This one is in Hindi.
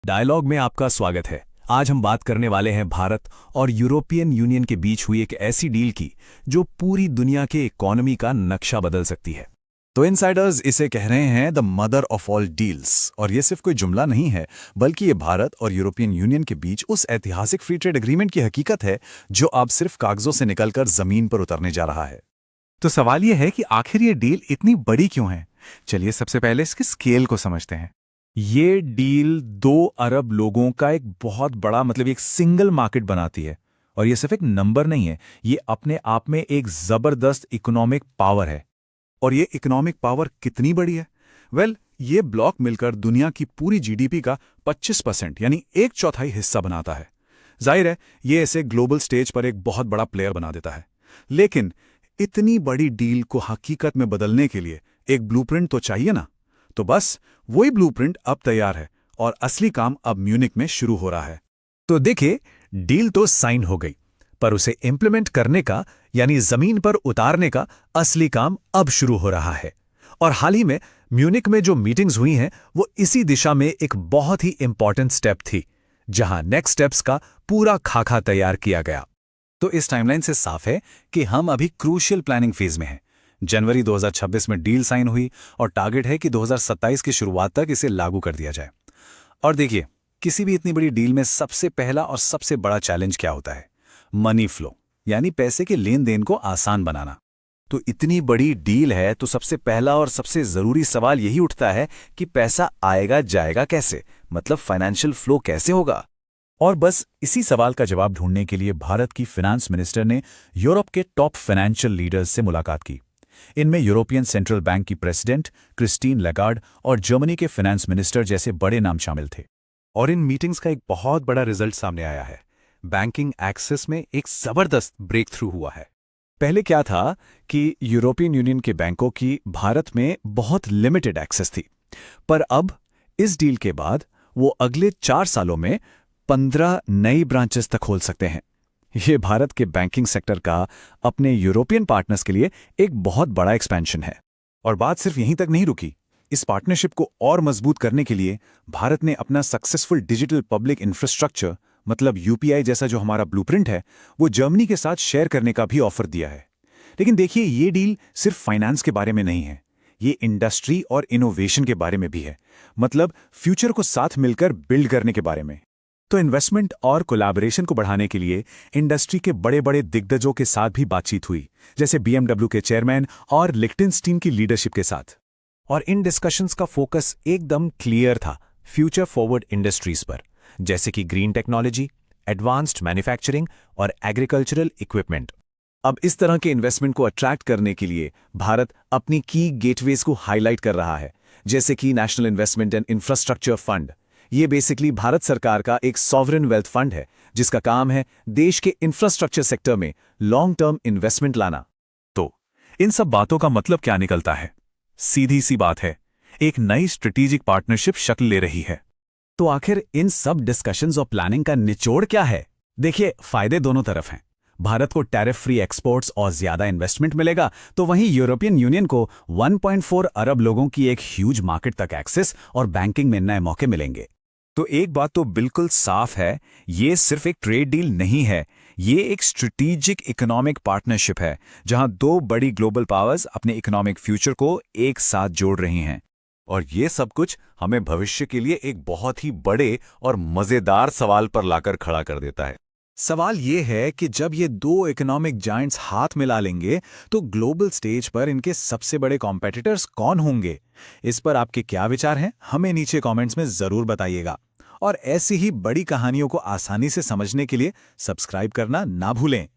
डायलॉग में आपका स्वागत है। आज हम बात करने वाले हैं भारत और यूरोपियन यूनियन के बीच हुई एक ऐसी डील की जो पूरी दुनिया के इकोनॉमी का नक्शा बदल सकती है। तो इनसाइडर्स इसे कह रहे हैं the mother of all deals, और ये सिर्फ कोई जुमला नहीं है, बल्कि ये भारत और यूरोपियन यूनियन के बीच उस ऐतिहासिक फ्री ट्रेड एग्रीमेंट की हकीकत है जो अब सिर्फ कागजों से निकलकर जमीन पर उतरने जा रहा है। तो सवाल यह है कि आखिर ये डील इतनी बड़ी क्यों है। चलिए सबसे पहले इसके स्केल को समझते हैं। ये डील 2 अरब लोगों का एक बहुत बड़ा एक सिंगल मार्केट बनाती है। और ये सिर्फ एक नंबर नहीं है, ये अपने आप में एक जबरदस्त इकोनॉमिक पावर है। और ये इकोनॉमिक पावर कितनी बड़ी है? ये ब्लॉक मिलकर दुनिया की पूरी जीडीपी का 25% यानी 1/4 हिस्सा बनाता है। जाहिर है ये इसे ग्लोबल स्टेज पर एक बहुत बड़ा प्लेयर बना देता है। लेकिन इतनी बड़ी डील को हकीकत में बदलने के लिए एक ब्लूप्रिंट तो चाहिए ना। तो बस वही ब्लूप्रिंट अब तैयार है और असली काम अब म्यूनिक में शुरू हो रहा है। तो देखिए, डील तो साइन हो गई, पर उसे इंप्लीमेंट करने का यानी जमीन पर उतारने का असली काम अब शुरू हो रहा है। और हाल ही में म्यूनिक में जो मीटिंग्स हुई हैं वो इसी दिशा में एक बहुत ही इंपॉर्टेंट स्टेप थी, जहां नेक्स्ट स्टेप्स का पूरा खाका तैयार किया गया। तो इस टाइमलाइन से साफ है कि हम अभी क्रूशियल प्लानिंग फेज में हैं। जनवरी 2026 में डील साइन हुई और टारगेट है कि 2027 की शुरुआत तक इसे लागू कर दिया जाए। और देखिए, किसी भी इतनी बड़ी डील में सबसे पहला और सबसे बड़ा चैलेंज क्या होता है? मनी फ्लो, यानी पैसे के लेन देन को आसान बनाना। तो इतनी बड़ी डील है तो सबसे पहला और सबसे जरूरी सवाल यही उठता है कि पैसा आएगा जाएगा कैसे, मतलब फाइनेंशियल फ्लो कैसे होगा। और बस इसी सवाल का जवाब ढूंढने के लिए भारत की फाइनेंस मिनिस्टर ने यूरोप के टॉप फाइनेंशियल लीडर्स से मुलाकात की। इनमें यूरोपियन सेंट्रल बैंक की प्रेसिडेंट क्रिस्टीन लेगार्ड और जर्मनी के फाइनेंस मिनिस्टर जैसे बड़े नाम शामिल थे। और इन मीटिंग्स का एक बहुत बड़ा रिजल्ट सामने आया है। बैंकिंग एक्सेस में एक जबरदस्त ब्रेक थ्रू हुआ है। पहले क्या था कि यूरोपियन यूनियन के बैंकों की भारत में बहुत लिमिटेड एक्सेस थी, पर अब इस डील के बाद वो अगले 4 सालों में 15 नई ब्रांचेस तक खोल सकते हैं। ये भारत के बैंकिंग सेक्टर का अपने यूरोपियन पार्टनर्स के लिए एक बहुत बड़ा एक्सपेंशन है। और बात सिर्फ यहीं तक नहीं रुकी। इस पार्टनरशिप को और मजबूत करने के लिए भारत ने अपना सक्सेसफुल डिजिटल पब्लिक इंफ्रास्ट्रक्चर मतलब यूपीआई जैसा जो हमारा ब्लूप्रिंट है वो जर्मनी के साथ शेयर करने का भी ऑफर दिया है। लेकिन देखिए, ये डील सिर्फ फाइनेंस के बारे में नहीं है, ये इंडस्ट्री और इनोवेशन के बारे में भी है, मतलब फ्यूचर को साथ मिलकर बिल्ड करने के बारे में। तो इन्वेस्टमेंट और कोलैबोरेशन को बढ़ाने के लिए इंडस्ट्री के बड़े बड़े दिग्गजों के साथ भी बातचीत हुई, जैसे BMW के चेयरमैन और लिक्टेनस्टीन की लीडरशिप के साथ। और इन डिस्कशंस का फोकस एकदम क्लियर था फ्यूचर फॉरवर्ड इंडस्ट्रीज पर, जैसे कि ग्रीन टेक्नोलॉजी, एडवांस्ड मैन्युफैक्चरिंग और एग्रीकल्चरल इक्विपमेंट। अब इस तरह के इन्वेस्टमेंट को अट्रैक्ट करने के लिए भारत अपनी की गेटवेज को हाईलाइट कर रहा है, जैसे कि national investment and infrastructure fund. ये बेसिकली भारत सरकार का एक सॉवरेन वेल्थ फंड है जिसका काम है देश के इंफ्रास्ट्रक्चर सेक्टर में लॉन्ग टर्म इन्वेस्टमेंट लाना। तो इन सब बातों का मतलब क्या निकलता है? सीधी सी बात है, एक नई स्ट्रेटेजिक पार्टनरशिप शक्ल ले रही है। तो आखिर इन सब डिस्कशंस और प्लानिंग का निचोड़ क्या है? देखिए, फायदे दोनों तरफ हैं। भारत को टैरिफ फ्री एक्सपोर्ट्स और ज्यादा इन्वेस्टमेंट मिलेगा, तो वहीं यूरोपियन यूनियन को 1.4 अरब लोगों की एक ह्यूज मार्केट तक एक्सेस और बैंकिंग में नए मौके मिलेंगे। तो एक बात तो बिल्कुल साफ है, ये सिर्फ एक ट्रेड डील नहीं है, ये एक स्ट्रेटेजिक इकोनॉमिक पार्टनरशिप है जहां 2 बड़ी ग्लोबल पावर्स अपने इकोनॉमिक फ्यूचर को एक साथ जोड़ रही हैं। और ये सब कुछ हमें भविष्य के लिए एक बहुत ही बड़े और मजेदार सवाल पर लाकर खड़ा कर देता है। सवाल ये है कि जब ये 2 इकोनॉमिक जायंट्स हाथ मिला लेंगे तो ग्लोबल स्टेज पर इनके सबसे बड़े कॉम्पिटिटर्स कौन होंगे? इस पर आपके क्या विचार हैं? हमें नीचे कमेंट्स में जरूर बताइएगा। और ऐसी ही बड़ी कहानियों को आसानी से समझने के लिए सब्सक्राइब करना ना भूलें।